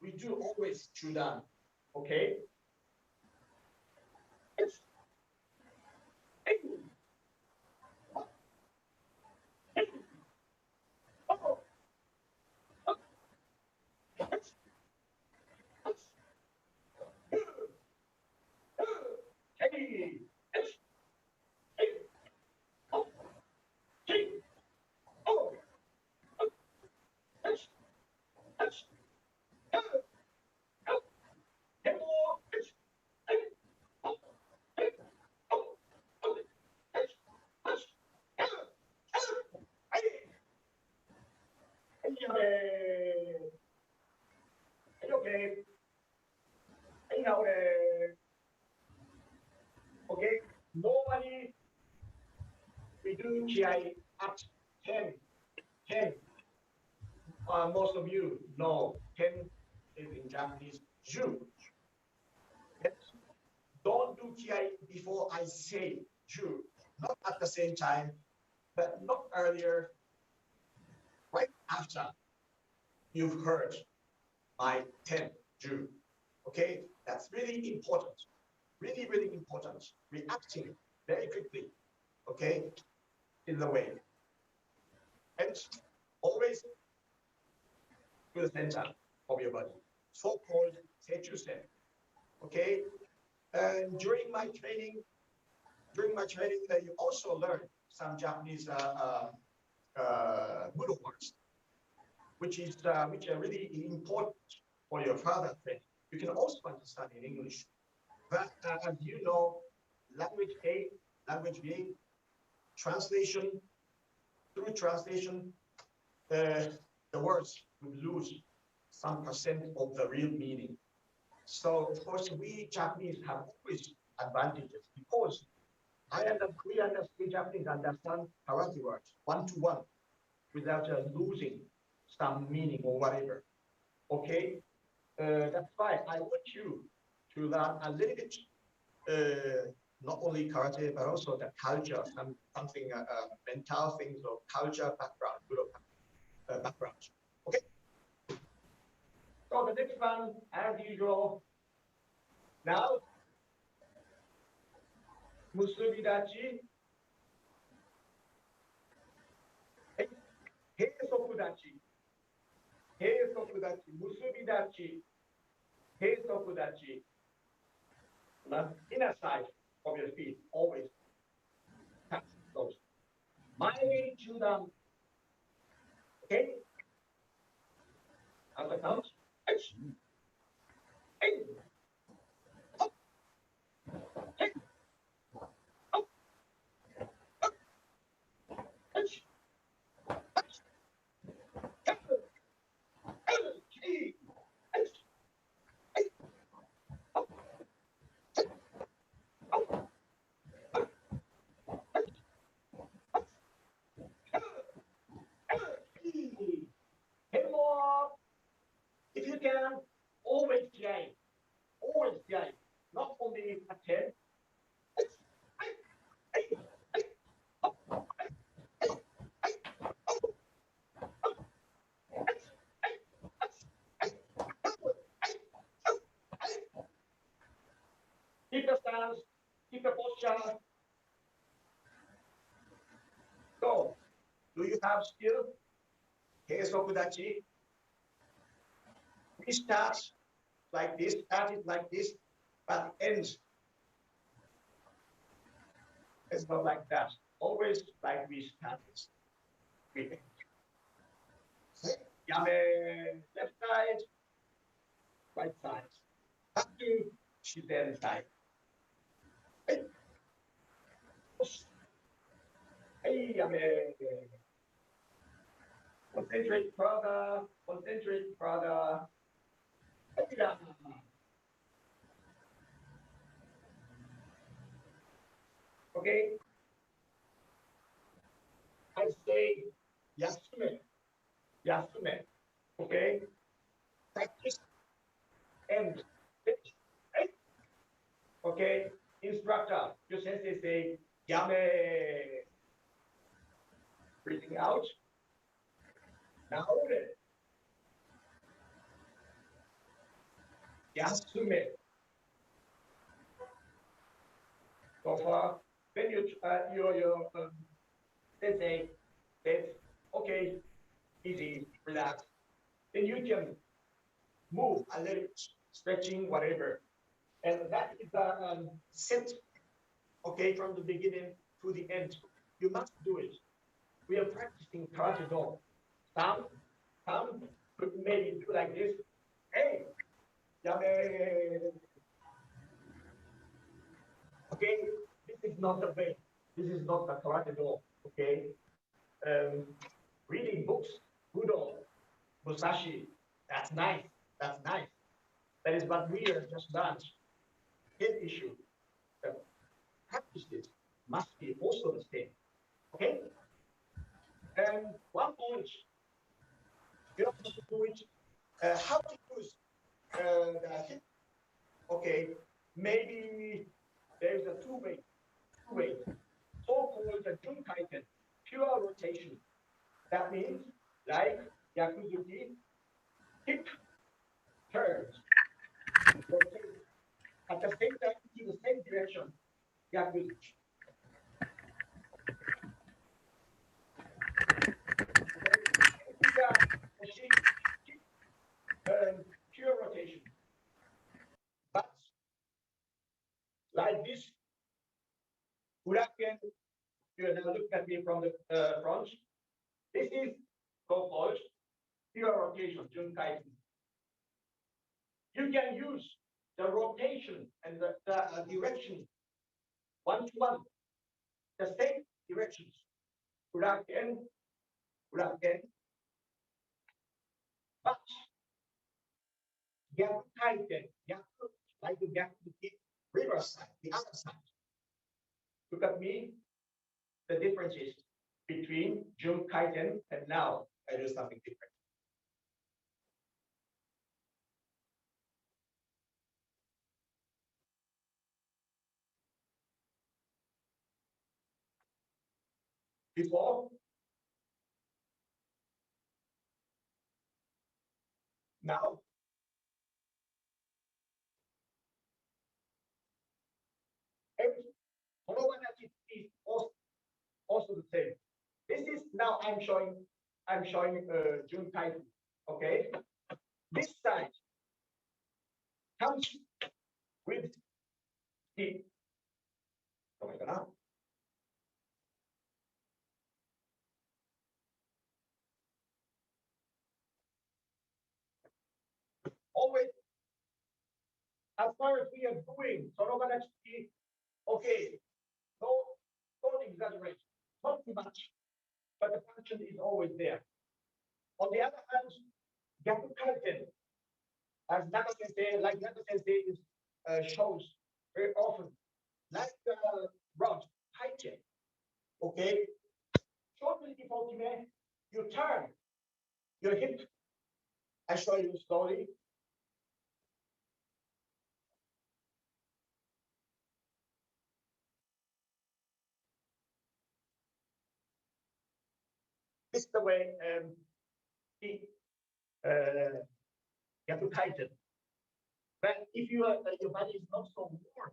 we do always chudan. Okay? It's okay. Okay. Normally we do GI at 10. 10. Most of you know 10 is in Japanese Ju. Yes. Don't do GI before I say Ju. Not at the same time, but not earlier, right after you've heard my 10 Ju. Okay, that's really important. Really, really important. Reacting very quickly. Okay, in the way. And always to the center of your body. So-called Seichusen. Okay, and during my training, you also learn some Japanese Budo words, which are really important for your further training. You can also understand in English. But as you know, language A, language B, translation, through translation, the words would lose some percent of the real meaning. So of course, we Japanese have always advantages because we Japanese understand karate words one to one without losing some meaning or whatever. Okay, that's why I want you to learn a little bit, not only karate but also the culture, something mental things or culture background, background. Okay, so the next one, as usual, now musubidachi, heisokudachi, heisokudachi, musubidachi, heisokudachi. Inner side of your feet always touch those. Mainly to them. Okay? On the count. If you can, always J. Always J. Not only attend. Keep the stance, keep the posture. So, do you have skill? Heisokudachi. We start like this, started like this, but ends. It's not like that. Always like we started. We end. Yame, left side, right side. Back to Shiden side. Hey, hey, yame. Concentrate further, concentrate further. Okay, I say yasume, yasume. Okay, practice and finish. Right? Okay, instructor, your sensei say yame. Breathing out. Now hold it. Yasume. So far, when your sensei says, okay, easy, relax, then you can move a little, stretching, whatever. And that is a set, okay, from the beginning to the end. You must do it. We are practicing karate do. Some could maybe do like this. Hey, yame. Okay, this is not the way. This is not the karate do. Okay, um, reading books, Budo, Musashi, that's nice. That's nice. That is what we are just learned. Head issue. The practices must be also the same. Okay? And one point, you know how to do it, how to use the hip. Okay, maybe there's a two-way, so-called the Junkaiten, pure rotation. That means like Yakuzuki, hip turns, rotate. At the same time, in the same direction, Yakuzuki. Pure rotation. But like this, Huraken, you now look at me from the front. This is so-called pure rotation, Junkaiten. You can use the rotation and the direction one to one, the same directions. Huraken, Huraken. But Yakukaiten, Yaku, like the Yaku river side, the other side. Look at me, the differences between Junkaiten and now I do something different. Before, now, every is also the same. This is now I'm showing Junkaiten. Okay, this side comes with the oh my god. Always as far as we are doing, okay, no, don't exaggerate, not too much, but the function is always there. On the other hand, Gakukaiten, as Naga Sensei, like Naga Sensei is, shows very often, like the rod, high okay, shortly before Kime, you turn your hip. I show you slowly. This is the way the, uh, you have to tighten. But if your body is not so warm,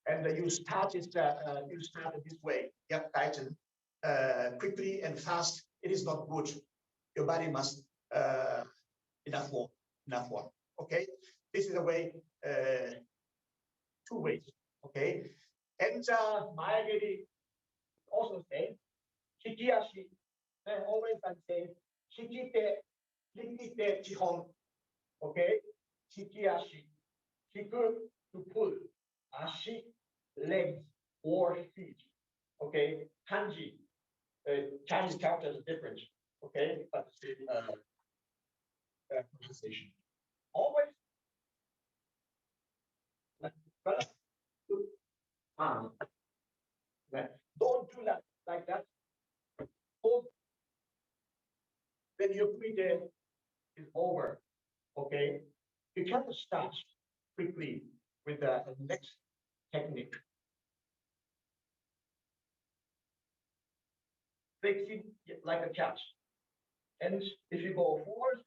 and you start it this way, you have to tighten quickly and fast. It is not good. Your body must enough warm. Okay, this is a way, two ways. Okay, and Mayagiri also say shikiashi. Always I say shikite chihon. Okay, shikiashi, shiku to pull, ashi legs or feet. Okay, kanji, Chinese characters are different. Okay, but the same pronunciation. Always, but don't do that like that. Hold when your pre-day is over. Okay, you cannot start quickly with the next technique. Fixing like a cat. And if you go forward,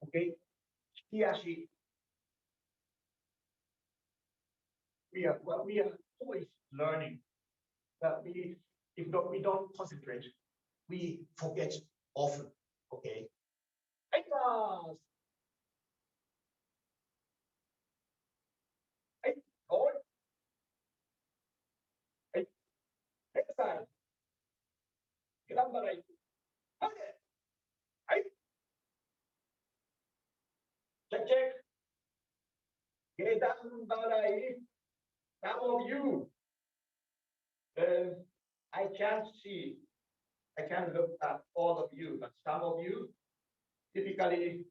Okay, Hiyashi. We are always learning. But if not, we don't concentrate. We forget often. Okay. Hey, guys. Hey, on. Hey, exercise. Gladbeck. Okay. Hey, check. Gladbeck. Some of you, I can't see. I can't look at all of you, but some of you typically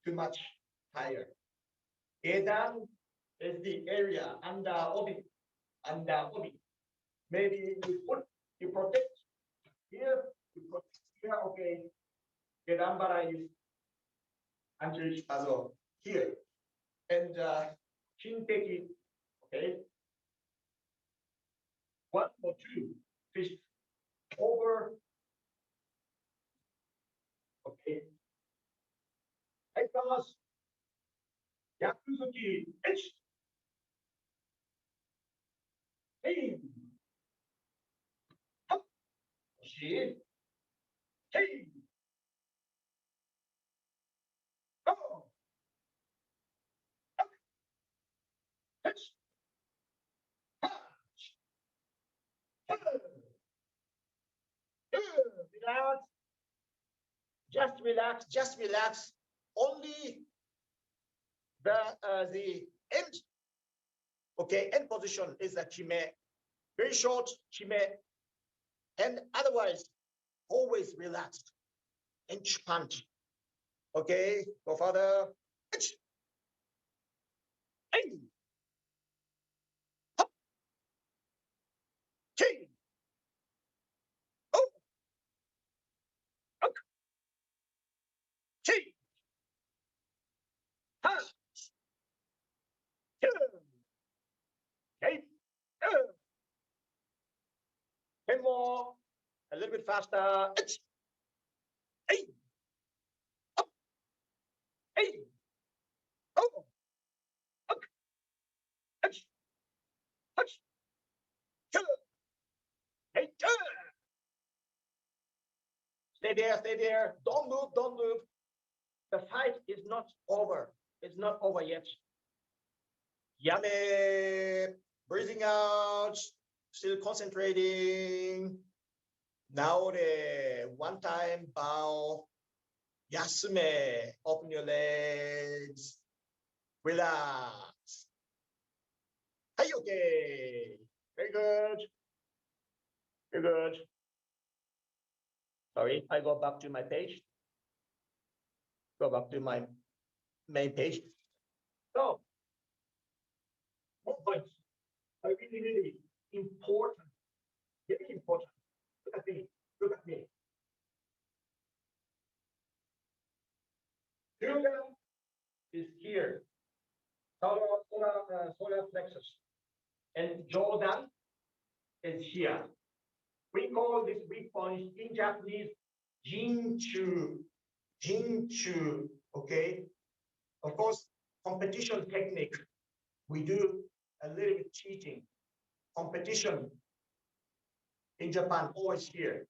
too much higher. Gedan is the area under orbit, Maybe you protect here, you protect here, okay. Gedan bara is until also here. And Shinteki, okay. 1 or 2 fish over, okay. Hey, fellas. Yakuzuki, H. Hey. Up. She. Hey. Go. Up. H. Ha. Relax. Just relax. Only the end, okay, end position is a chime, very short chime, and otherwise always relaxed. Inch punch. Okay, go further. Inch. Hey. Hop. Hey. Oh. Up. Hey. Ha. Hey. 10 more. A little bit faster. Hey. Up. Hey. Oh. Up. Hey. Hey. Stay there. Don't move. The fight is not over. It's not over yet. Yame, breathing out, still concentrating. Now the one time bow. Yasume, open your legs. Relax. Hey, okay. Very good. Very good. Sorry, I go back to my page. Go back to my main page. So, what points are really important? Very important. Look at me. Look at me. Yoga is here. Solar plexus. And Jordan is here. We call this weak point in Japanese Jinchu. Jinchu. Okay. Of course, competition technique. We do a little bit cheating. Competition in Japan always here,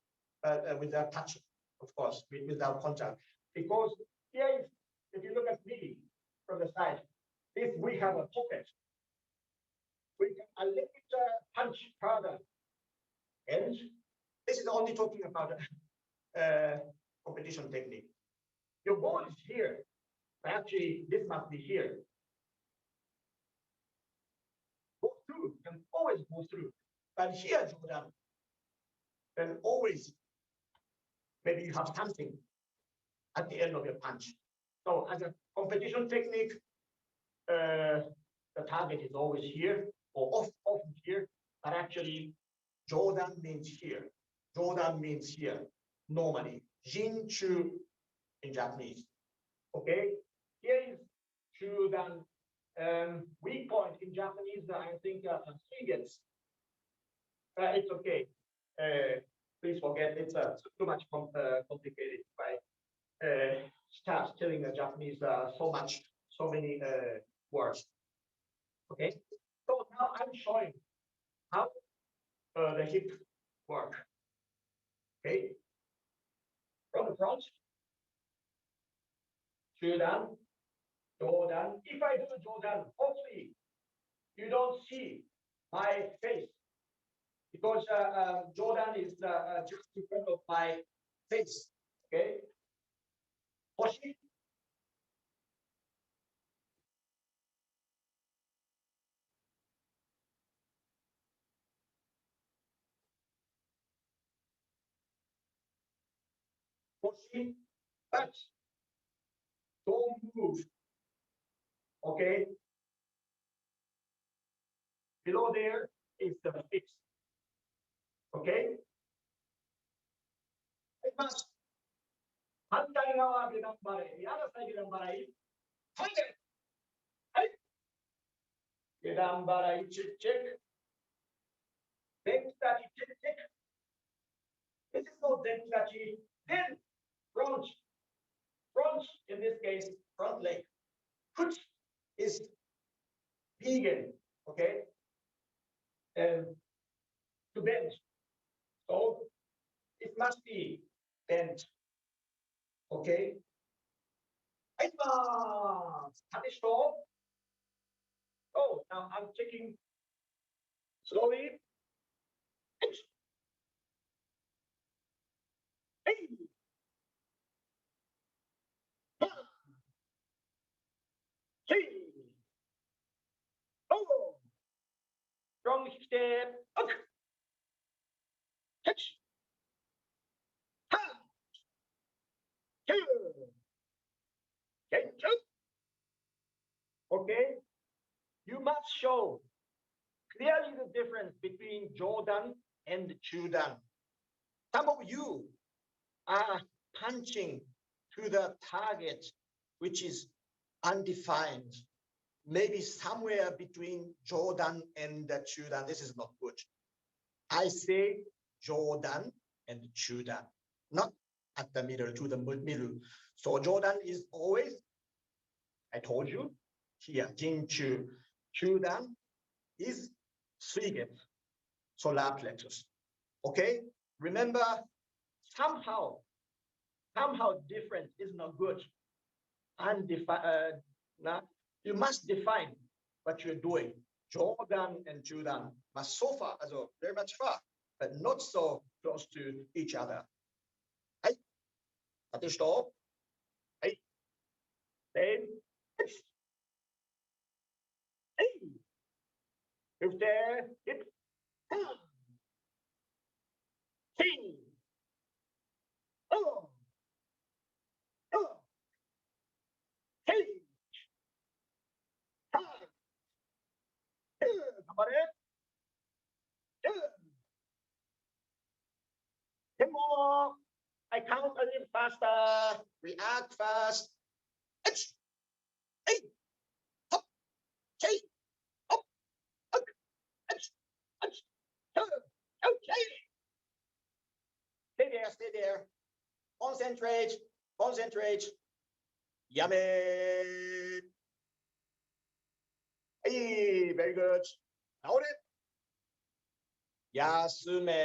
without touch, of course, without contact. Because here, if you look at me from the side, if we have a pocket, we can a little bit punch further. And this is only talking about competition technique. Your ball is here. Actually, this must be here. Go through, can always go through. But here, Jordan, then always, maybe you have something at the end of your punch. So as a competition technique, the target is always here or often here, but actually Jordan means here. Jordan means here, normally. Jinchu in Japanese. Okay, here is Chudan. Weak point in Japanese, I think, Higgins. It's okay. Please forget, it's too much complicated, right? start telling the Japanese so many words. Okay, so now I'm showing how the hip work. Okay, from the front, Jordan. If I do Jordan, hopefully you don't see my face because Jordan is just in front of my face. Okay, Hoshi. Hoshi, but don't move. Okay, below there is the fix. Okay, I must 反対側下段払い、the other side 下段払い、はい、はい、下段払い、チェック、チェック、前期立ち、チェック、チェック、this is not 前期立ち、then front, in this case, front leg, foot is vegan, okay, and to bend, so it must be bent, okay, はい、まーす、縦下、oh, now I'm checking slowly, はい、はい、はい、oh, strong 引き手、up, catch, ha, two, okay, okay, you must show clearly the difference between Jordan and Chudan. Some of you are punching to the target, which is undefined, maybe somewhere between Jordan and Chudan. This is not good. I say Jordan and Chudan, not at the middle, to the middle. So Jordan is always, I told you, here, Jinchu. Chudan is Suiget, solar plexus. Okay? Remember, somehow different is not good. You must define what you're doing. Jordan and Judan must so far, also very much far, but not so close to each other. Hey, hatte Stopp. Hey, then, hey, hüfte, hip, king, oh, oh, hey, ha,頑張れ, Tempo. I count a little faster. React fast. Hey, hop, hey, hop, okay. Stay there. Concentrate. Yummy. Hey, very good. Hold it. Yasume.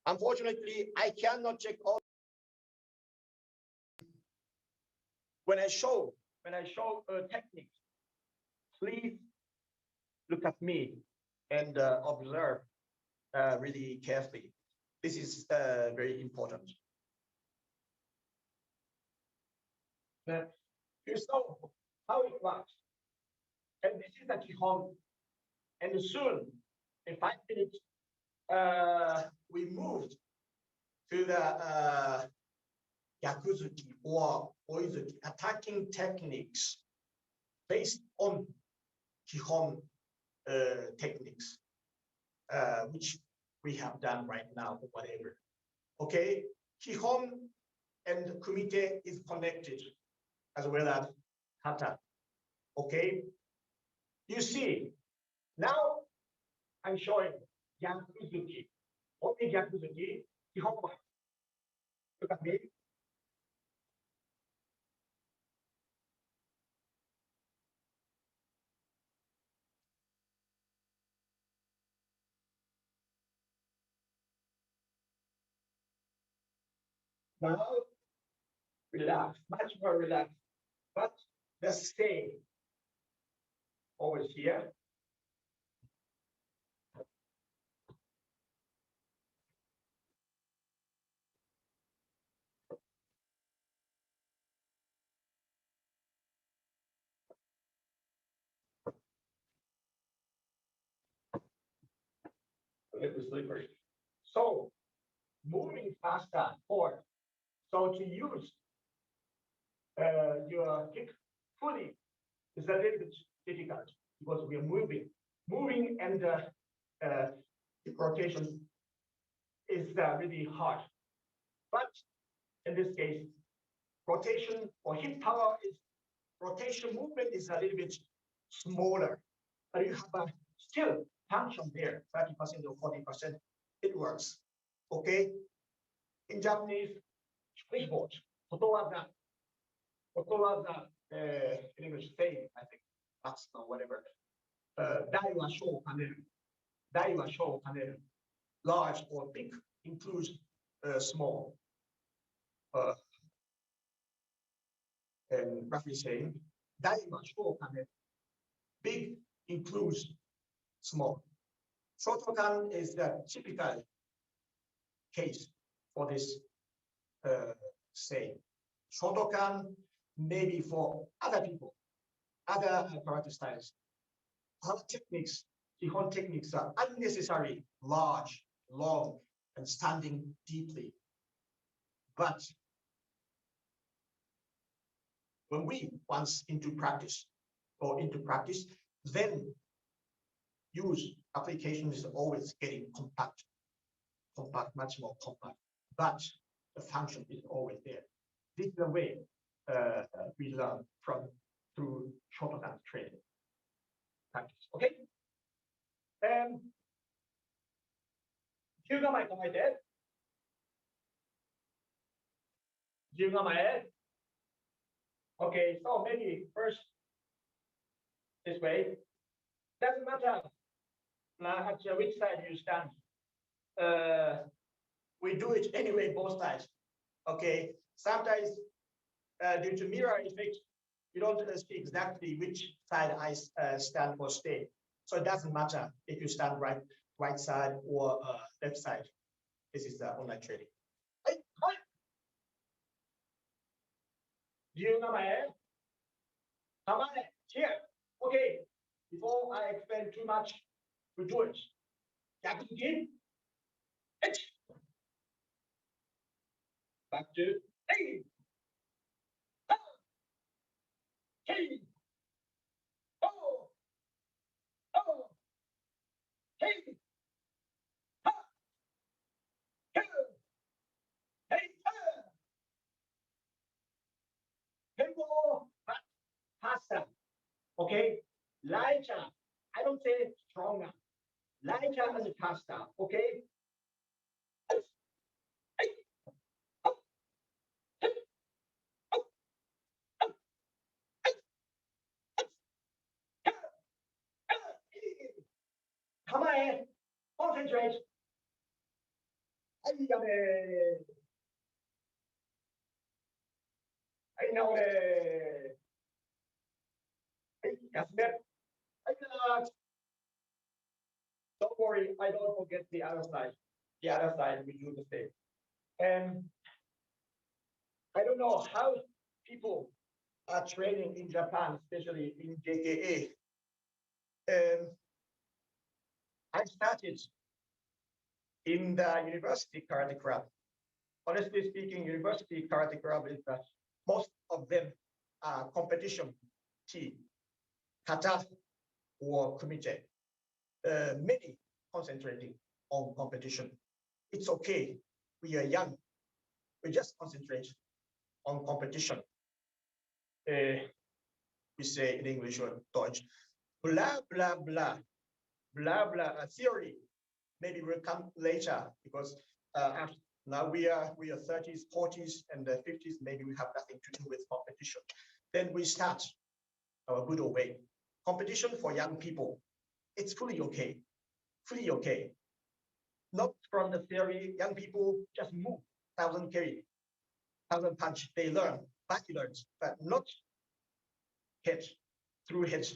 Unfortunately, I cannot check all. When I show a technique, please look at me and observe really carefully. This is very important. You saw how it works. And this is the Kihon. And soon, in 5 minutes, we moved to the Yakuzuki or Oizuki attacking techniques based on Kihon techniques, which we have done right now or whatever. Okay, Kihon and Kumite is connected as well as Hata. Okay, you see, now I'm showing Yakuzuki, only Yakuzuki, Kihon. Look at me. Now, relax, much more relaxed. But the same over here. A little slippery. So, moving faster forward. So to use your kick fully is a little bit difficult because we are moving, and rotation is really hard. But in this case, rotation or hip power is rotation movement is a little bit smaller, but you have a still function there, 30% or 40%. It works. Okay. In Japanese, ことわざ in English, saying, I think, that's or whatever. 大は小を兼ねる。大は小を兼ねる。Large or big includes small. And roughly saying, 大は小を兼ねる。Big includes small. Shotokan is the typical case for this saying. Shotokan maybe for other people, other karate styles. Our techniques, Kihon techniques are unnecessary, large, long, and standing deeply. But when we once into practice, then use application is always getting compact, much more compact. But the function is always there. This is the way we learn through Shotokan training practice. Okay? 10構え構えて。10構え。Okay, so maybe first this way. Doesn't matter at which side you stand. We do it anyway, both sides. Okay, sometimes due to mirror effect, you don't see exactly which side I stand or stay. So it doesn't matter if you stand right side or left side. This is the online training. Hey, hi. 10構え。構え。Here. Okay. Before I explain too much, we do it. 逆向き。Back to hey. Hey. Oh. Oh. Hey. Ha. Hey. Hey. Tempo. Faster. Okay. Lighter. I don't say stronger. Lighter and faster. Okay. Come on, concentrate. I know it. Don't worry, I don't forget the other side. The other side, we do the same. And I don't know how people are training in Japan, especially in JKA. I started in the university karate club. Honestly speaking, university karate club is that most of them are competition team, kata or kumite. Many concentrating on competition. It's okay. We are young. We just concentrate on competition. We say in English or Deutsch, blah, blah, blah, blah, blah, theory. Maybe we'll come later because Now we are 30s, 40s, and the 50s. Maybe we have nothing to do with competition. Then we start our Budo way. Competition for young people, it's fully okay, fully okay. Not from the theory. Young people just move 1,000 carry, 1,000 punch. They learn, body learns, but not head through head,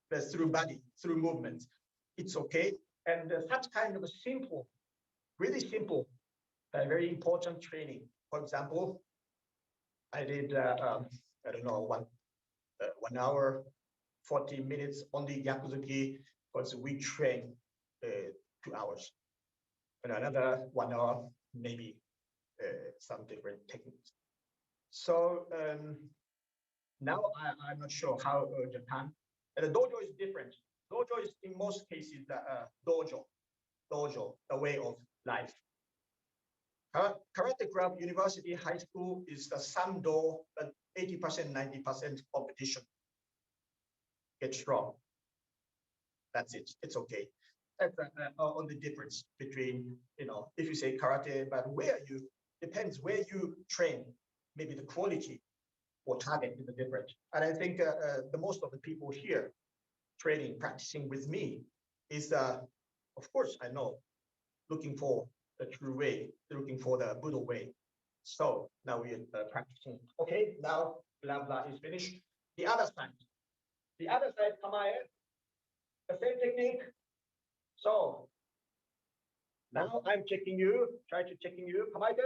but through body, through movements. It's okay. And such kind of a simple, really simple, very important training. For example, I did, I don't know, 1 hour, 40 minutes on the Yakuzuki, because we train 2 hours. And another 1 hour, maybe some different techniques. So now I'm not sure how Japan, and the dojo is different. Dojo is in most cases the dojo, the way of life. Karate club, university, high school is the samdo, but 80%, 90% competition. Get strong. That's it. It's okay. That's on the difference between, if you say karate, but where you, depends where you train, maybe the quality or target is different. And I think the most of the people here training, practicing with me is, of course, I know, looking for the true way, looking for the Buddha way. So now we are practicing. Okay, now blah blah is finished. The other side, kamae, the same technique. So now I'm checking you, try to checking you. Kamae de.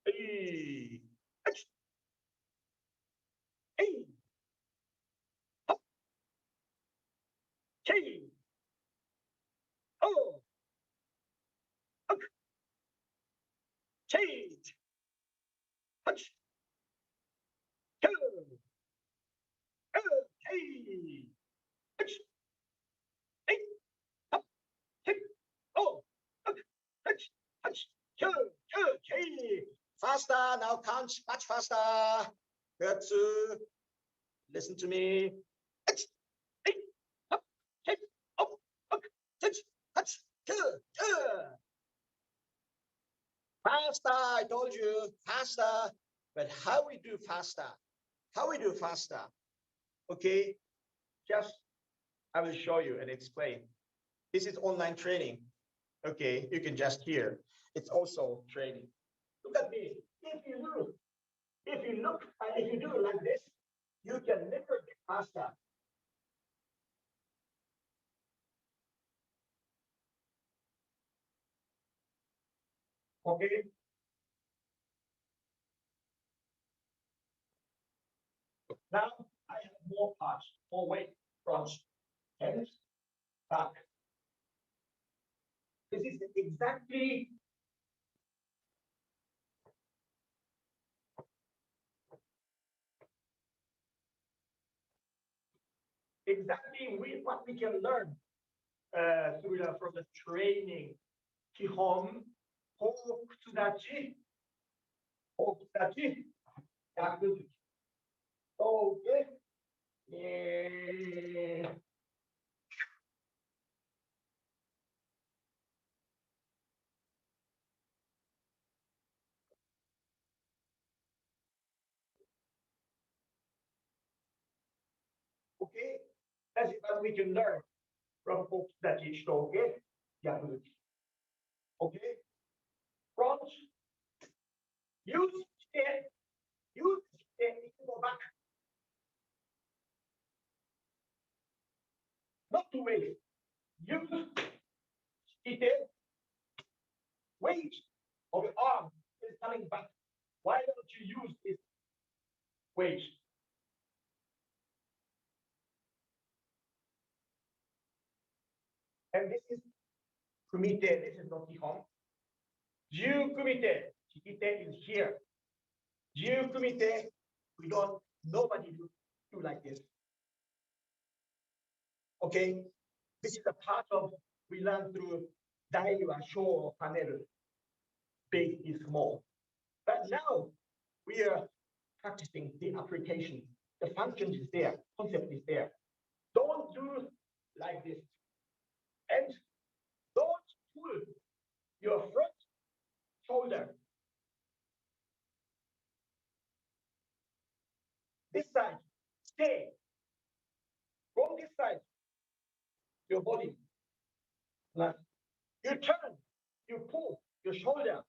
Hey, hey, hop, hey, oh, up, change, punch, go, hey, punch, hey, hop, hey, oh, up, punch, punch, go, hey. Faster, now punch, much faster. Good. Listen to me. Hey, up, hey, up, touch, touch, faster, I told you, faster. But how we do faster? How we do faster? Okay, just I will show you and explain. This is online training. Okay, you can just hear. It's also training. Look at me. If you do like this, you can never get faster. Okay. Now I have more parts, more weight, front, hands, back. This is exactly what we can learn from the training. Kihon, Hokudachi, Yakuzuki. Okay. Okay, that's what we can learn from Hokudachi Shitoge, Yakuzuki. Okay, front, use it, go back. Not to waste. Use it, weight of your arm is coming back. Why don't you use this weight? And this is kumite, this is not Nihon. Jiu kumite, chikite is here. Jiu kumite, nobody do like this. Okay, this is a part of, we learn through Daiwa, Sho, Panel, big is small. But now we are practicing the application. The function is there, concept is there. Don't do like this. And don't pull your front your shoulder.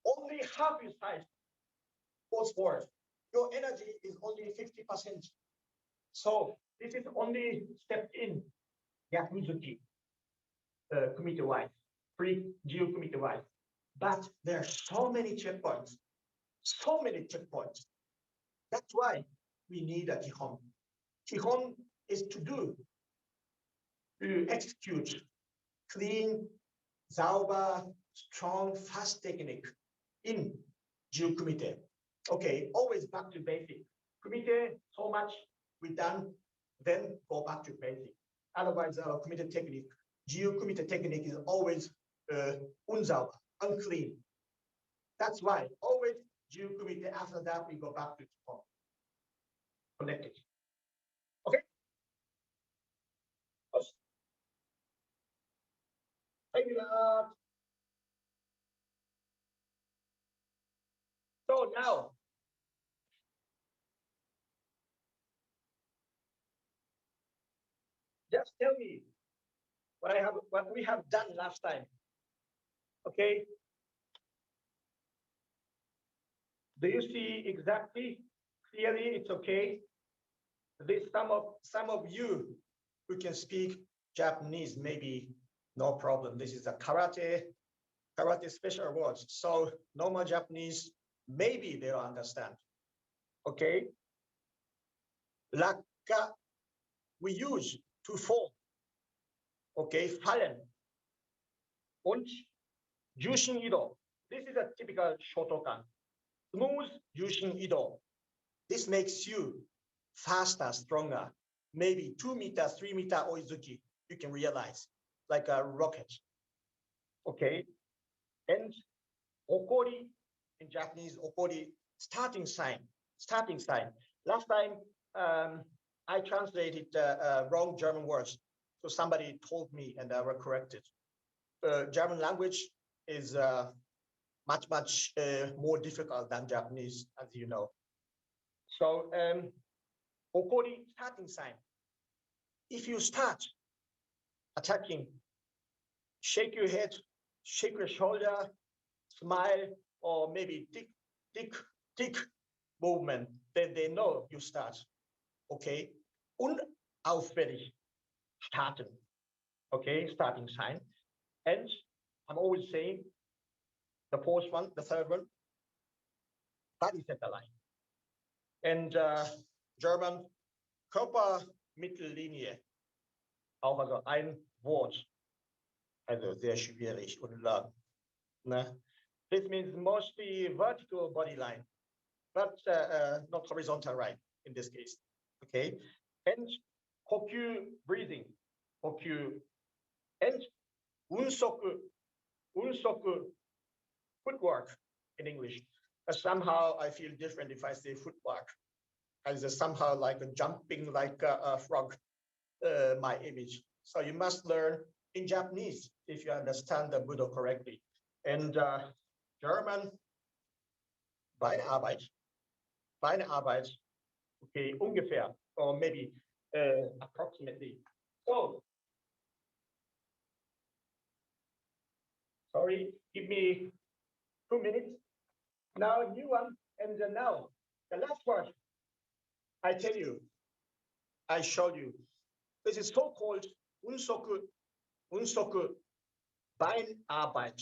Only half your size goes forward. Your energy is only 50%. So this is only step in Yakuzuki kumite-wise, free Geo kumite-wise. But there are so many checkpoints. So many checkpoints. That's why we need a Kihon. Kihon is to execute clean, sauber, strong, fast technique in Geo kumite. Okay, always back to basic. Kumite, so much we done, then go back to basic. Otherwise, our kumite technique, Geo kumite technique is always unsauber, unclean. That's why always Geo kumite, after that, we go back to Kihon. Connected. Okay? Thank you. So now, just tell me what we have done last time. Okay? Do you see exactly clearly? It's okay. There's some of you who can speak Japanese, maybe no problem. This is a karate special words. So normal Japanese, maybe they'll understand. Okay. Rakka, we use to fall. Okay, fallen. Und Jushin Ido. This is a typical Shotokan. Smooth Jushin Ido. This makes you faster, stronger. Maybe 2 meters, 3 meter oizuki, you can realize, like a rocket. Okay. And okori, in Japanese, okori, starting sign. Last time, I translated wrong German words. So somebody told me and I will correct it. German language is much more difficult than Japanese, as you know. So, okori, starting sign. If you start attacking, shake your head, shake your shoulder, smile, or maybe tick movement, then they know you start. Okay? Unauffällig starten. Okay, starting sign. And I'm always saying the fourth one, the third one, body center line. And German, Körpermittellinie. Auch also ein Wort. Also sehr schwierig und lang. Ne? This means mostly vertical body line, but not horizontal line in this case. Okay. And kokyu, breathing. Kokyu. And unsoku, footwork in English. Somehow I feel different if I say footwork. As somehow like a jumping like a frog, my image. So you must learn in Japanese if you understand the Budo correctly. And German, Beinarbeit, okay, ungefähr, or maybe approximately. So, sorry, give me 2 minutes. Now, new one, and now, the last one. I tell you, I showed you. This is so-called unsoku, Beinarbeit,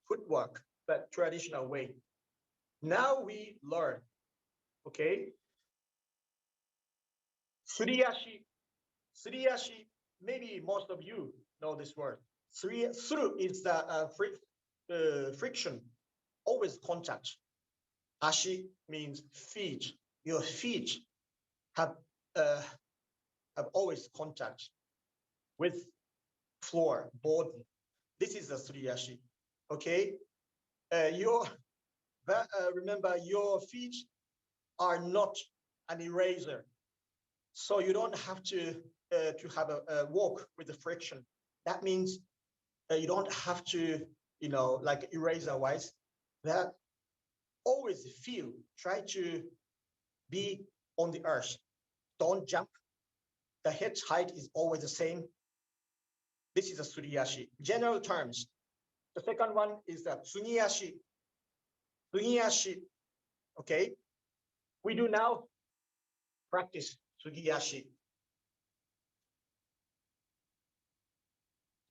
footwork, but traditional way. Now we learn, okay? Suriashi, maybe most of you know this word. Suru is the friction, always contact. Ashi means feet. Your feet have always contact with floor, board. This is the suriashi, okay? Remember, your feet are not an eraser, so you don't have to have a walk with the friction. That means you don't have to, like eraser-wise. That always try to be on the earth. Don't jump. The head height is always the same. This is a suriashi. General terms, The second one is the tsugiyashi. Tsugiyashi. Okay. We do now practice tsugiyashi.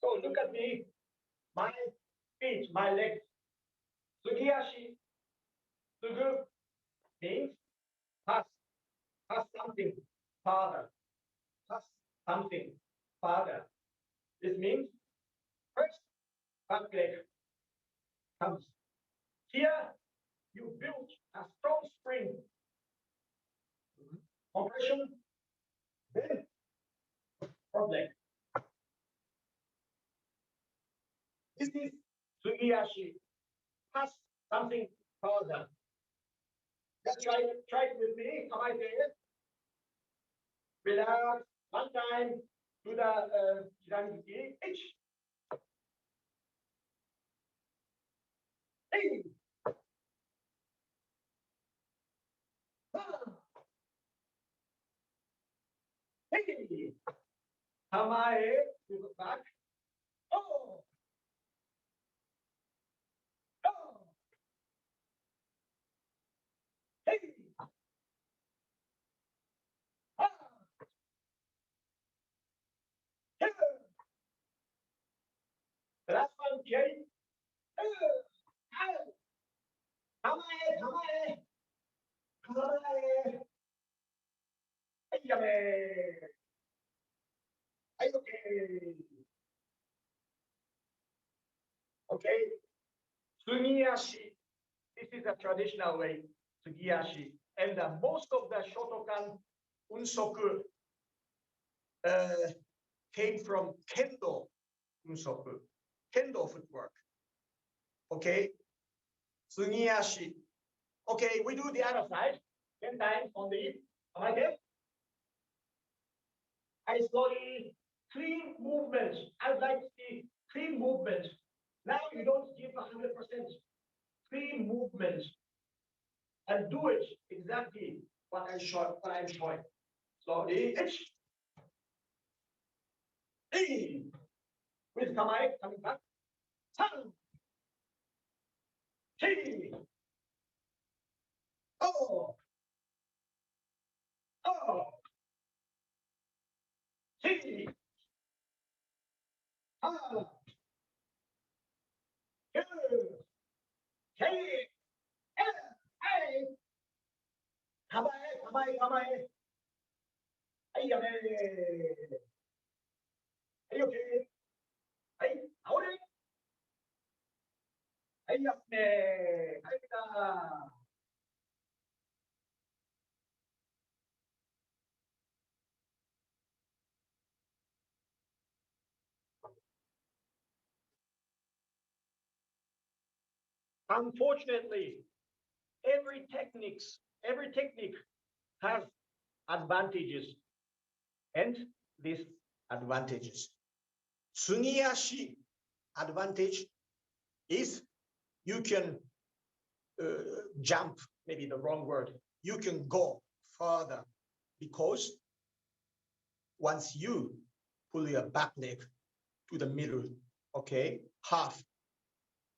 So look at me, my feet, my legs. Tsugiyashi, tsugu means pass something farther. Pass something farther. This means first back leg comes. Here you build a strong spring. Compression, then front leg. This is Tsugiyashi. Pass something further. Let's try it with me. Come on, there. Relax. One time. Do the Jirangi. H. Hey. Hey. Hamae. You go back. Oh. Oh. Hey. Ah. Hey. The last one, Jerry. Hamae. Hamae. Hamae. Ayame. Okay. Okay. Tsugiyashi. This is a traditional way, Tsugiyashi. And most of the Shotokan unsoku came from Kendo unsoku, Kendo footwork. Okay. Tsugiyashi. Okay, we do the other side 10 times on the hip. Am I there? I slowly clean movement. I'd like to see clean movement. Now you don't give 100%. Clean movement. And do it exactly what I'm showing. Slowly. Hey. With Kamae coming back. Tan. Hey. Oh. Oh. Hey. Ah. Good. Hey. Hey. Kamae. Hey, are you okay? Hey, ahora. Hey, Unfortunately, every technique has advantages and disadvantages. Tsugiyashi advantage is you can jump, maybe the wrong word. You can go further because once you pull your back leg to the middle, okay, half,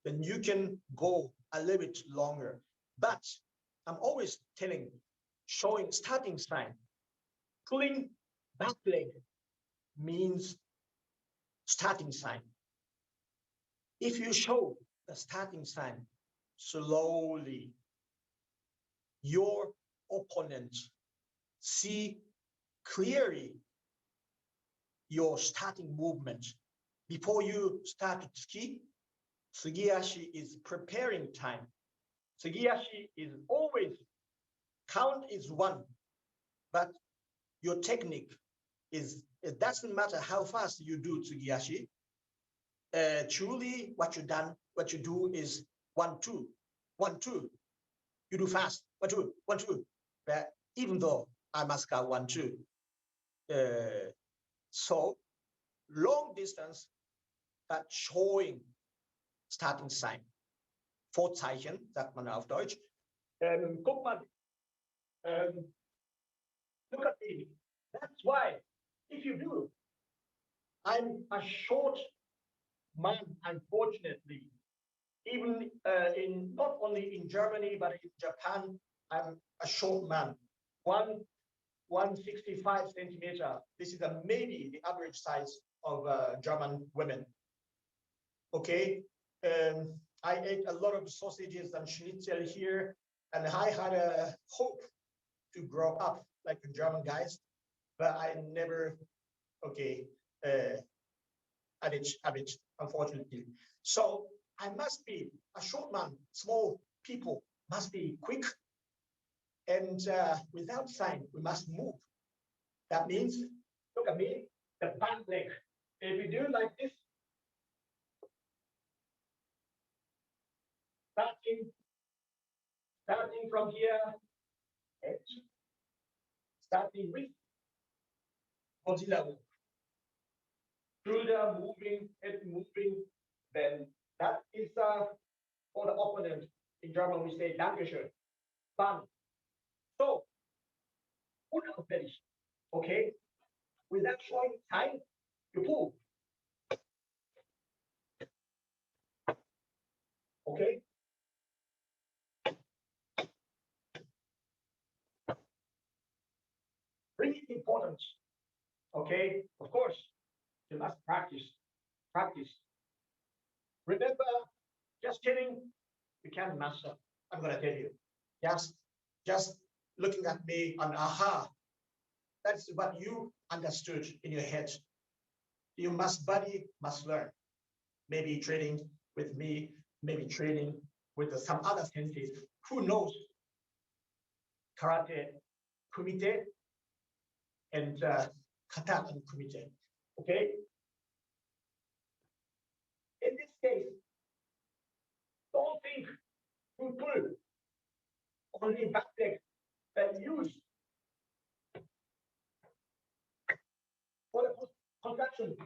then you can go a little bit longer. But I'm always showing starting sign. Pulling back leg means starting sign. If you show the starting sign slowly, your opponent see clearly your starting movement. Before you start to ski, Tsugiyashi is preparing time. Tsugiyashi is always, count is one, but your technique is, it doesn't matter how fast you do Tsugiyashi. Truly what you do is 1, 2, 1, 2. You do fast, 1, 2, 1, 2. But even though I must go 1, 2. So long distance, but showing starting sign. Vorzeichen, sagt man auf Deutsch. Guck mal, look at me. That's why, if you do, I'm a short man, unfortunately. even in not only in Germany but in Japan, I'm a short man, 165 centimeter. This is maybe the average size of German women. Okay, I ate a lot of sausages and schnitzel here, and I had a hope to grow up like the German guys, but I never, okay, had it, unfortunately. So I must be a short man. Small people must be quick, and without sign, we must move. That means, look at me, the back leg. If you do like this, starting from here, starting with Godzilla walk. Shoulder moving, head moving, then that is for the opponent. In German, we say Dankeschön. Fun. So, unauffällig, okay? Without showing time, you pull. Okay? Really important. Okay? Of course, you must practice. Practice. Remember, just kidding, you can't master. I'm gonna tell you. Just looking at me and aha, that's what you understood in your head. You must learn. Maybe training with me, maybe training with some other senseis. Who knows? Karate, kumite, and kata and kumite. Okay? In this case, don't think you pull only back leg and use for the contraction.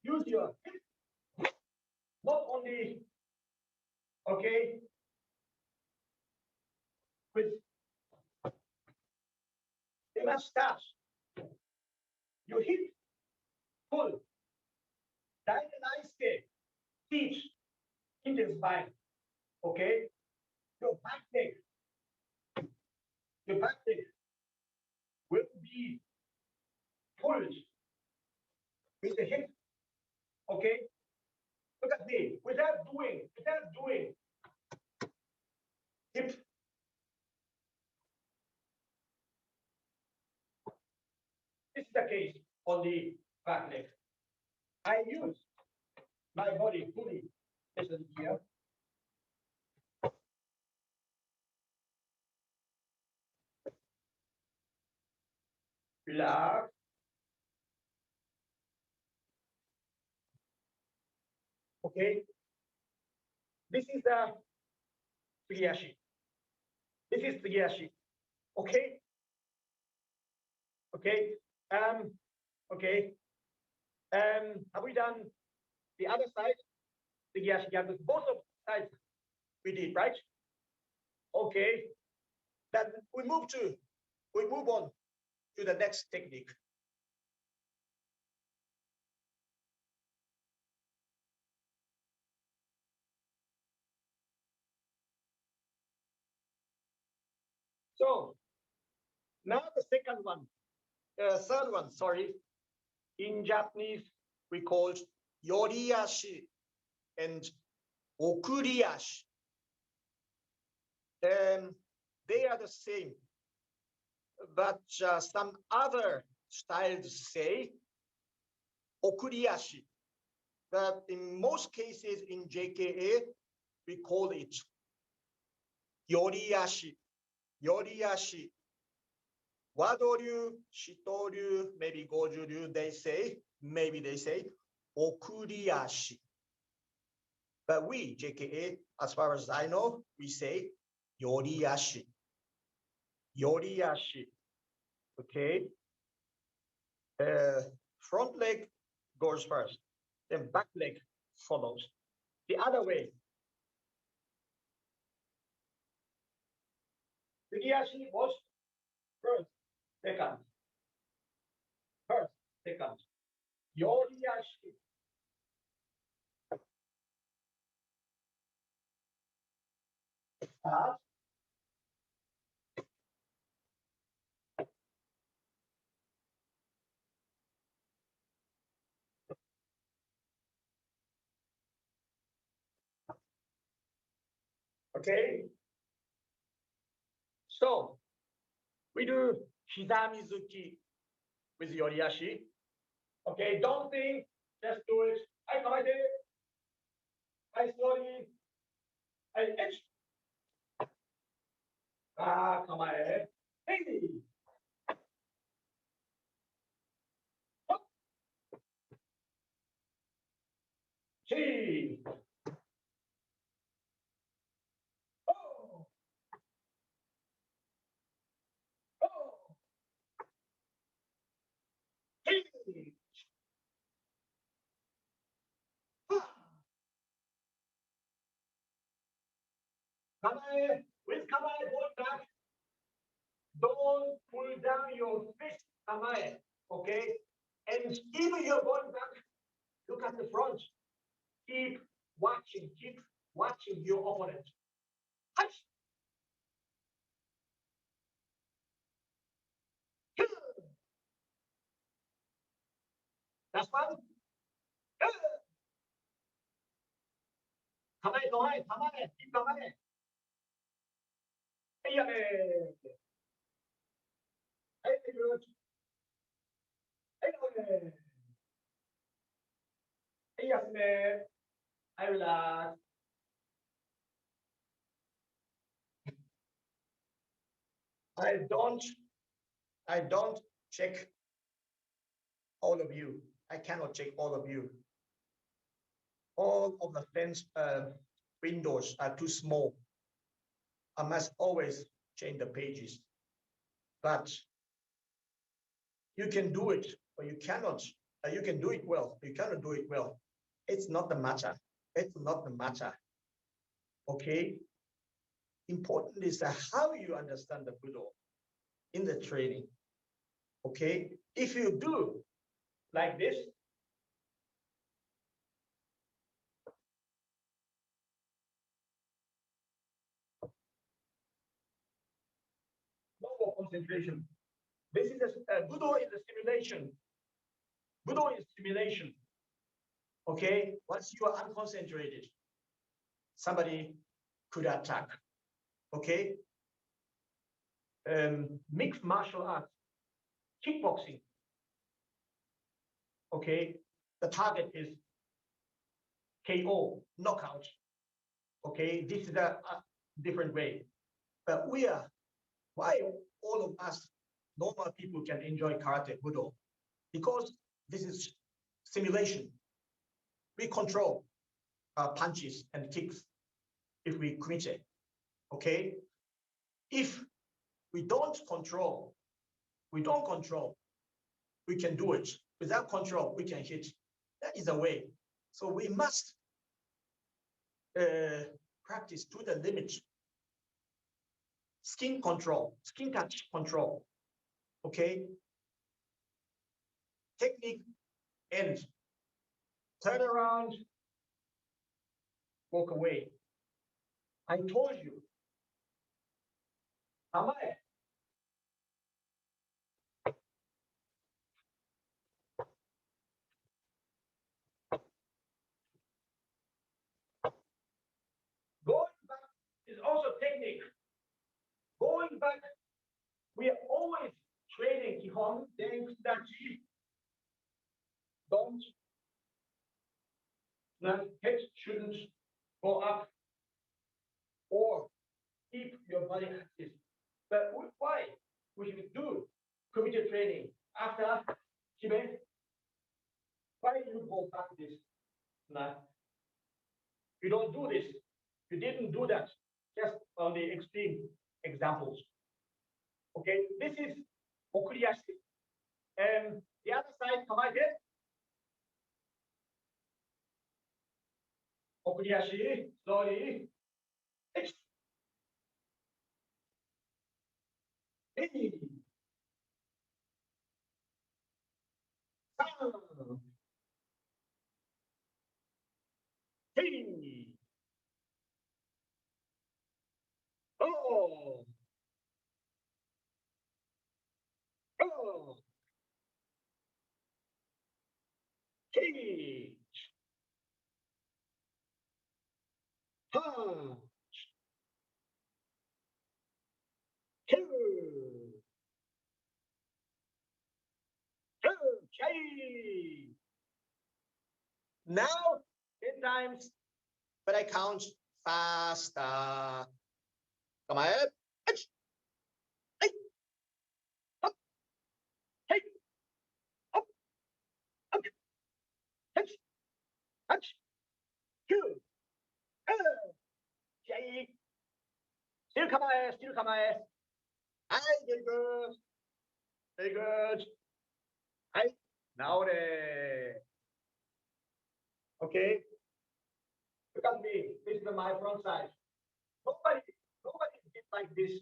Use your hip, not only, okay, with you must start. Your hip, pull, diagonalize, teach, in the spine, okay? Your back leg will be pulled with the hip, okay? Look at me, without doing hip. This is the case on the back leg. I use my body fully, listen here. Relax. Okay. This is the Tsugiyashi. This is Tsugiyashi. Okay. Okay. Okay. Have we done the other side? Tsugiyashi. Yeah, both of sides we did, right? Okay. Then we move on to the next technique. So now the second one, third one, sorry. In Japanese, we call it Yoriashi and Okuriashi. They are the same, but some other styles say Okuriashi. But in most cases in JKA, we call it Yoriashi. Yoriashi. Wado-ryu, Shito-ryu, maybe Goju-ryu, maybe they say Okuriashi. But we, JKA, as far as I know, we say Yoriashi. Yoriashi. Okay. Front leg goes first, then back leg follows. The other way. Yoriashi was first, second. First, second. Yoriashi. Start. Okay. So we do Hizamizuki with Yoriashi. Okay, don't think, just do it. I come I slowly, I edge. Come on. Hey. Hop. Chi. Oh. Oh. Hey. Come on. With come on, hold back. Don't pull down your fist, come on. Okay? And even you're going back, look at the front. Keep watching your opponent. Touch. That's one. Come on, keep coming. Hey, hey, good. Hey, hey, I relax. I don't check all of you. I cannot check all of you. All of the fence windows are too small. I must always change the pages. But you can do it, or you cannot. You can do it well. You cannot do it well. It's not the matter. It's not the matter. Okay. Important is how you understand the Budo in the training. Okay. If you do like this, no more concentration. This is Budo is a simulation. Budo is simulation. Okay. Once you are unconcentrated, somebody could attack. Okay. Mixed martial arts, kickboxing. Okay. The target is KO, knockout. Okay. This is a different way. But why all of us normal people can enjoy karate budo? Because this is simulation. We control punches and kicks if we quit it. Okay. If we don't control, we can do it. Without control, we can hit. That is a way. So we must practice to the limit. Skin control, skin touch control. Okay. Technique and turn around, walk away. I told you. Am I? Going back is also technique. Going back, we are always training Kihon, then Dachi. Don't. The head shouldn't go up or keep your body active. But why? We should do committed training after Shibe. Why you go back this? Nah. You don't do this. You didn't do that. Just on the extreme examples. Okay, this is Okuriyashi. And the other side, come again. Okuriyashi, slowly. Hey. Hey. Hey. Oh. Oh. Teach. Ha. Two. Okay. Now 10 times, but I count faster. Come on. Ach. Hey. Up. Hey. Up. Up. Ach. Ach. Two. Okay. Still come on. Still come on. Hi, very good. Very good. Hi. Now the. Okay. Look at me. This is my front side. Nobody did like this.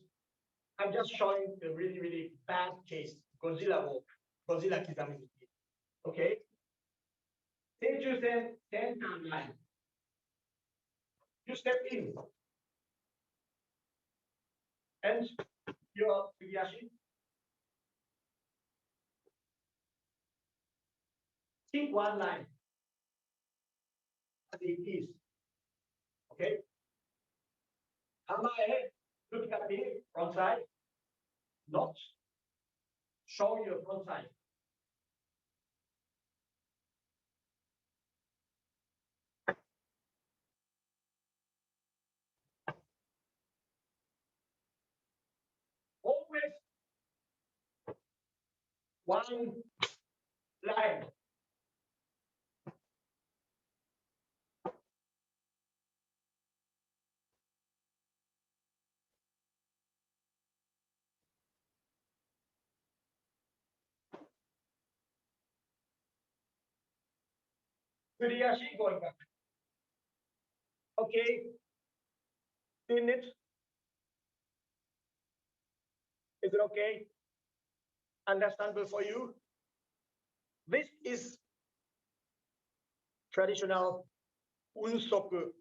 I'm just showing the really, really bad case. Godzilla walk. Godzilla kizami. Okay. Seijusen 10 timeline. You step in. And your Sugiyashi. Keep one line. As it is. Okay. Hammer ahead. Look at me. Front side. Not show your front side. Always one line. Sugiyashi going back. Okay. Seen it? Is it okay? Understandable for you? This is traditional unsoku.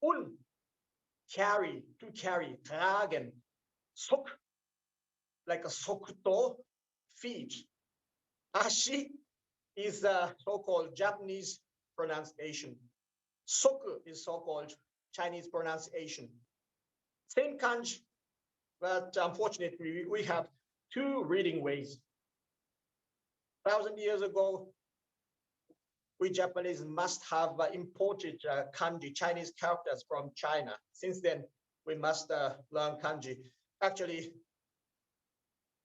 Un, carry, to carry, tragen. Sok, like a sokuto, feet. Ashi is the so-called Japanese pronunciation. Soku is so-called Chinese pronunciation. Same kanji, but unfortunately we have two reading ways. 1,000 years ago, we Japanese must have imported kanji, Chinese characters from China. Since then, we must learn kanji. Actually,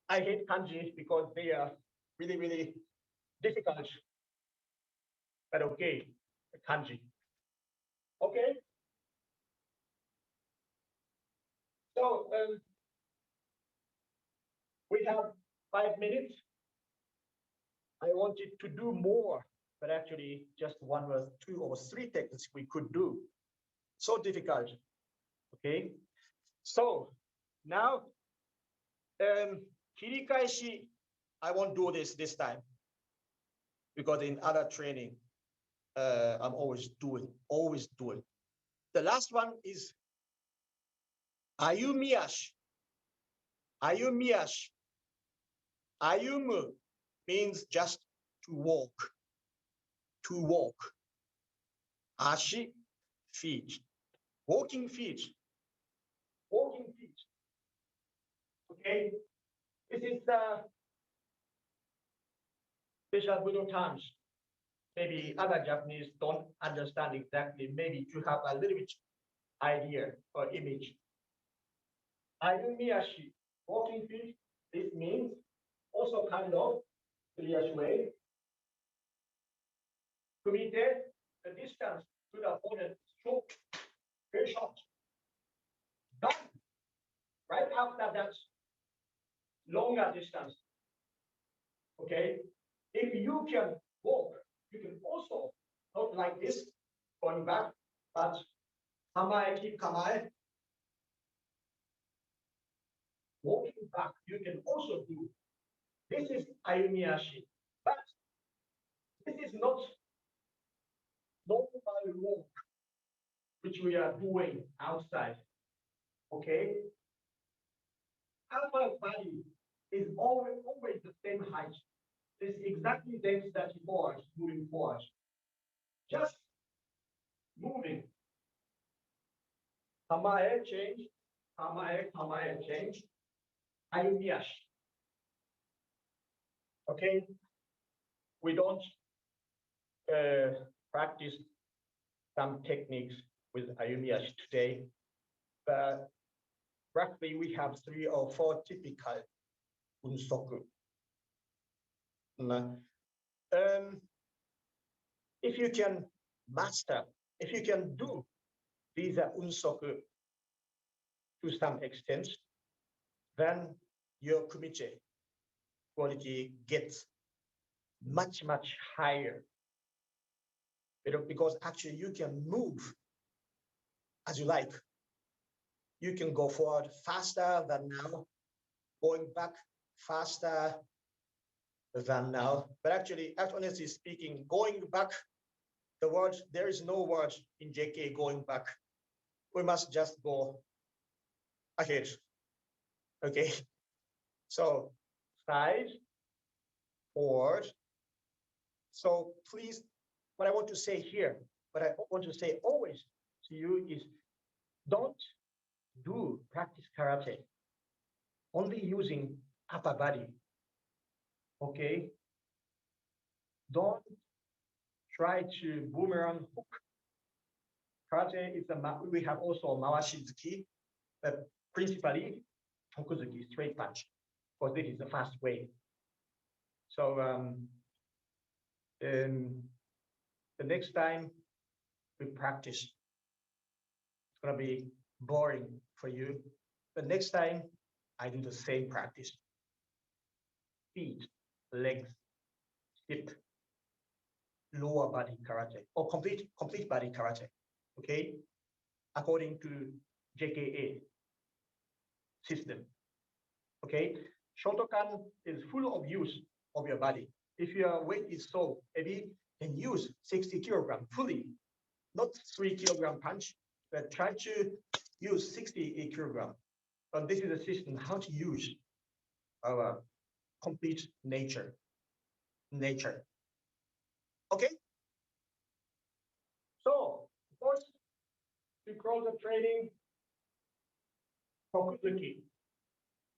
I hate kanji because they are really, really difficult. But okay, kanji. Okay. So we have 5 minutes. I wanted to do more, but actually just one or two or three techniques we could do. So difficult. Okay. So now, kirikaishi, I won't do this time because in other training, I'm always doing. The last one is ayumiashi. Ayumiashi. Ayumu means just to walk. To walk. Ashi, feet. Walking feet. Walking feet. Okay. This is the special Buddha terms. Maybe other Japanese don't understand exactly. Maybe to have a little bit idea or image. Ayumiashi, walking feet. This means also kind of clear way. Kumite, the distance to the opponent short, very short. Done. Right after that, longer distance. Okay. If you can walk, you can also not like this, going back, but kamae, keep kamae. Walking back, you can also do. This is ayumiashi, but this is not normal walk, which we are doing outside. Okay. upper body is always the same height. It's exactly depth that he forward, moving forward. Just moving. Hamae change, hamae change. Ayumiyashi. Okay, we don't practice some techniques with Ayumiyashi today, but roughly we have 3 or 4 typical unsoku. If you can master, if you can do these unsoku to some extent, then your kumite quality gets much higher. Because actually you can move as you like. You can go forward faster than now, going back faster than now. But actually, honestly speaking, going back, there is no word in JK going back. We must just go ahead. Okay. So side, forward. So please, what I want to say here, what I want to say always to you is don't do practice karate only using upper body. Okay. Don't try to boomerang hook. Karate is we have also Mawashizuki, but principally Hokuzuki, straight punch, because this is the fast way. So the next time we practice, it's gonna be boring for you. But next time I do the same practice. Feet, legs, hip, lower body karate, or complete body karate. Okay, according to JKA system. Okay, Shotokan is full of use of your body. If your weight is so heavy, then use 60 kilogram fully, not 3 kilogram punch, but try to use 60 kilogram. But this is a system how to use our complete nature. Okay. So first, to close the training, Hokuzuki.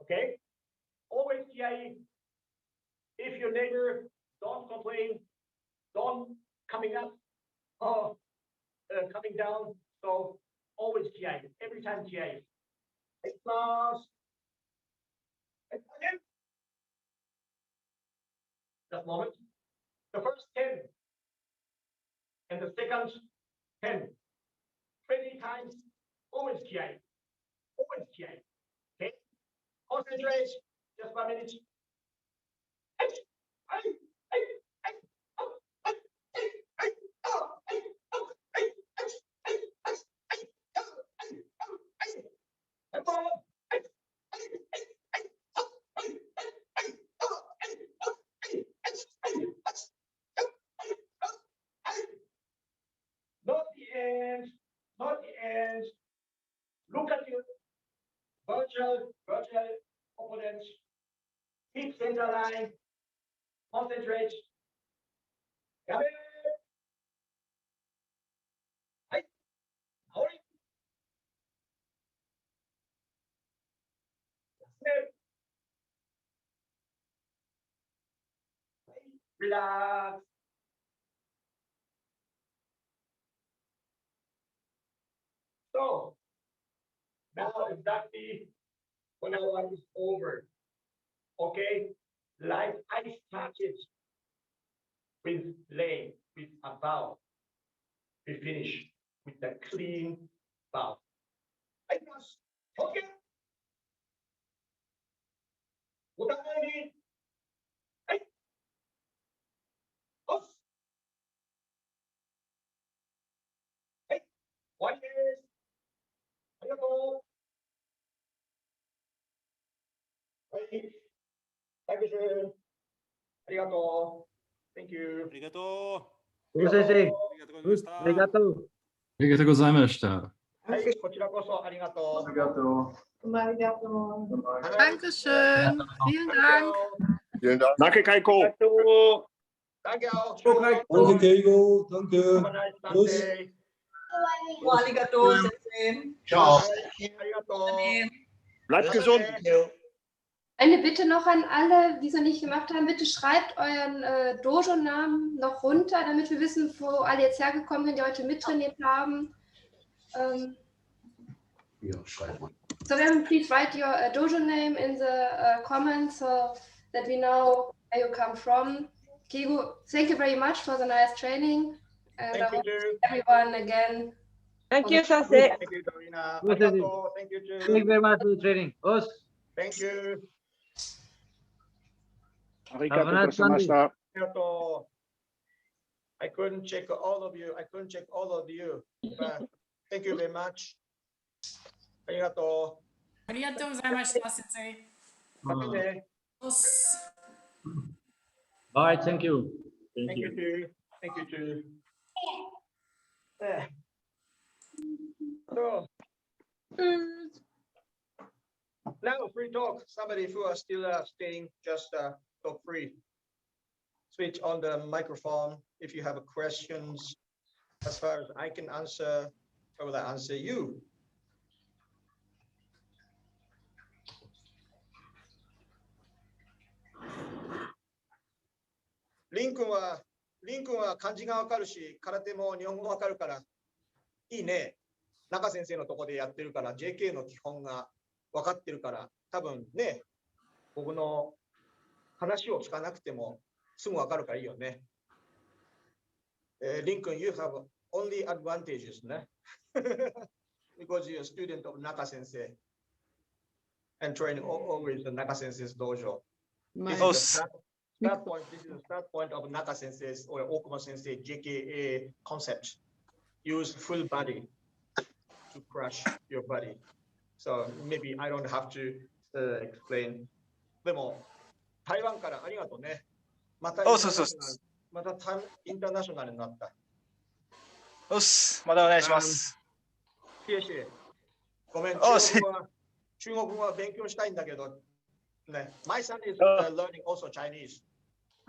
Okay. Always GIE. If your neighbor don't complain, don't coming up or coming down. So always GIE. Every time GIE. Plus. Again. Just a moment. The first 10 and the second 10. 20 times. Always GIE. Always GIE. Okay. Concentrate. Just 1 minute. Not the end. Look at your virtual opponent. Keep center line. Concentrate. Come in. Hey. Hurry. Relax. So now exactly 1 hour is over. Okay, like I started with lay, with a bow. We finish with a clean bow. I must. Okay. What I need. Hey. Off. Hey. 1 minute. Arigato. Hey. Dankeschön. Arigato. Thank you. ありがと先生、う。ありがとうございました。ありがとう。ありがとうございました。はい、こちらこそありがとう。ありがとう。Dankeschön. Vielen Dank. Vielen Dank. Danke, Keiko. Danke auch. Danke, Keigo. Danke. Have a nice Tschüss. Sunday. Arigato, Sensei. Ciao. Arigato. Bleibt gesund. Eine Bitte noch an alle, die es noch nicht gemacht haben, bitte schreibt euren Dojo-Namen noch runter, damit wir wissen, wo alle jetzt hergekommen sind, die heute mittrainiert haben. Ja, schreib mal. So everyone, please write your dojo name in the comments so that we know where you come from. Keigo, thank you very much for the nice training. And I Thank you, hope too. everyone again. Thank you, Sensei. Thank you, Dorina. Good, Sensei. Arigato. Thank you, Thank too. you very much for the training. Os. Thank you. Arigato gozaimasu. Arigato. I couldn't check all of you. But thank you very much. Arigato. ありがとうございました、先生。 Bye. おっす。 Bye. Thank you. Thank you, too. Thank you, too. So, now free talk. Somebody who are still staying, just talk free. Switch on the microphone if you have questions. As far as I can answer, I will answer you. リン君は漢字がわかるし、空手も日本語わかるから、いいね。中先生のとこでやってるから、JK の基本が分かってるから、多分ね、僕の話を聞かなくてもすぐわかるからいいよね。リン君、you have only advantages ね。because you're a student of Naka Sensei and training always the Naka Sensei's dojo. This is the start point of Naka Sensei's or Okuma Sensei JKA concept. Use full body to crush your body. So maybe I don't have to explain. でも台湾からありがとうね。またインターナショナルになった。よし、またお願いします。ごめん、中国語は勉強したいんだけど、ね、My son is learning also Chinese.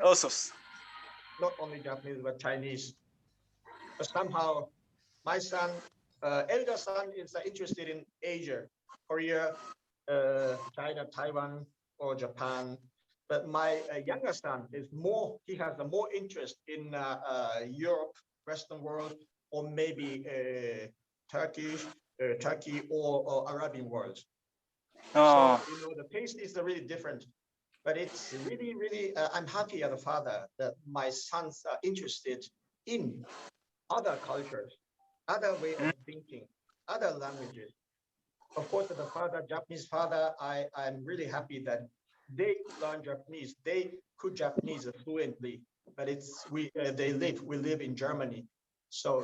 Also. Not only Japanese, but Chinese. But somehow, my son, elder son is interested in Asia, Korea, China, Taiwan, or Japan. But my younger son is he has more interest in Europe, Western world, or maybe Turkey or Arabian world. So, the taste is really different, but it's really, I'm happy as a father that my sons are interested in other cultures, other way of thinking, other languages. Of course, as a father, Japanese father, I'm really happy that they learn Japanese. They could Japanese fluently, but we live in Germany. So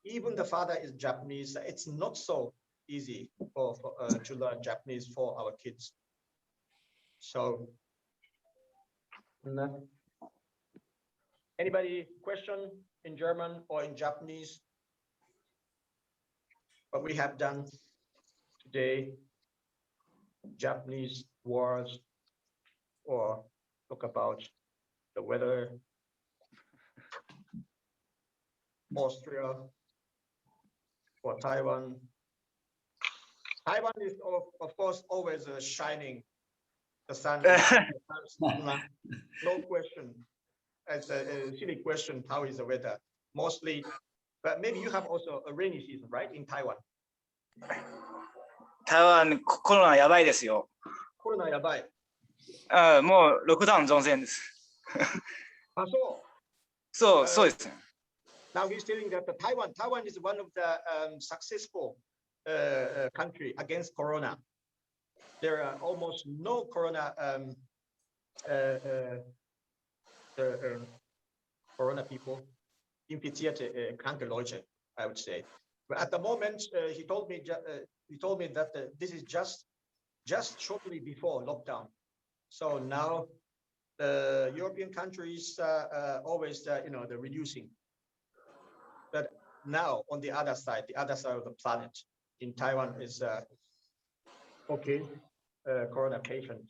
even the father is Japanese, it's not so easy to learn Japanese for our kids. So, anybody question in German or in Japanese? What we have done today, Japanese words, or talk about the weather, Austria, or Taiwan. Taiwan is, of course, always shining. The sun, no question. It's a silly question, how is the weather? Mostly, but maybe you have also a rainy season, right, in Taiwan? 台湾コロナやばいですよ。コロナやばい。もうロックダウン存在です。あ、そうですね。Now he's telling that Taiwan is one of the successful country against Corona. There are almost no Corona Corona people, infizierte kranke Leute, I would say. But at the moment, he told me that this is just shortly before lockdown. So now the European countries always, they're reducing. But now on the other side of the planet, in Taiwan is Okay, corona patient.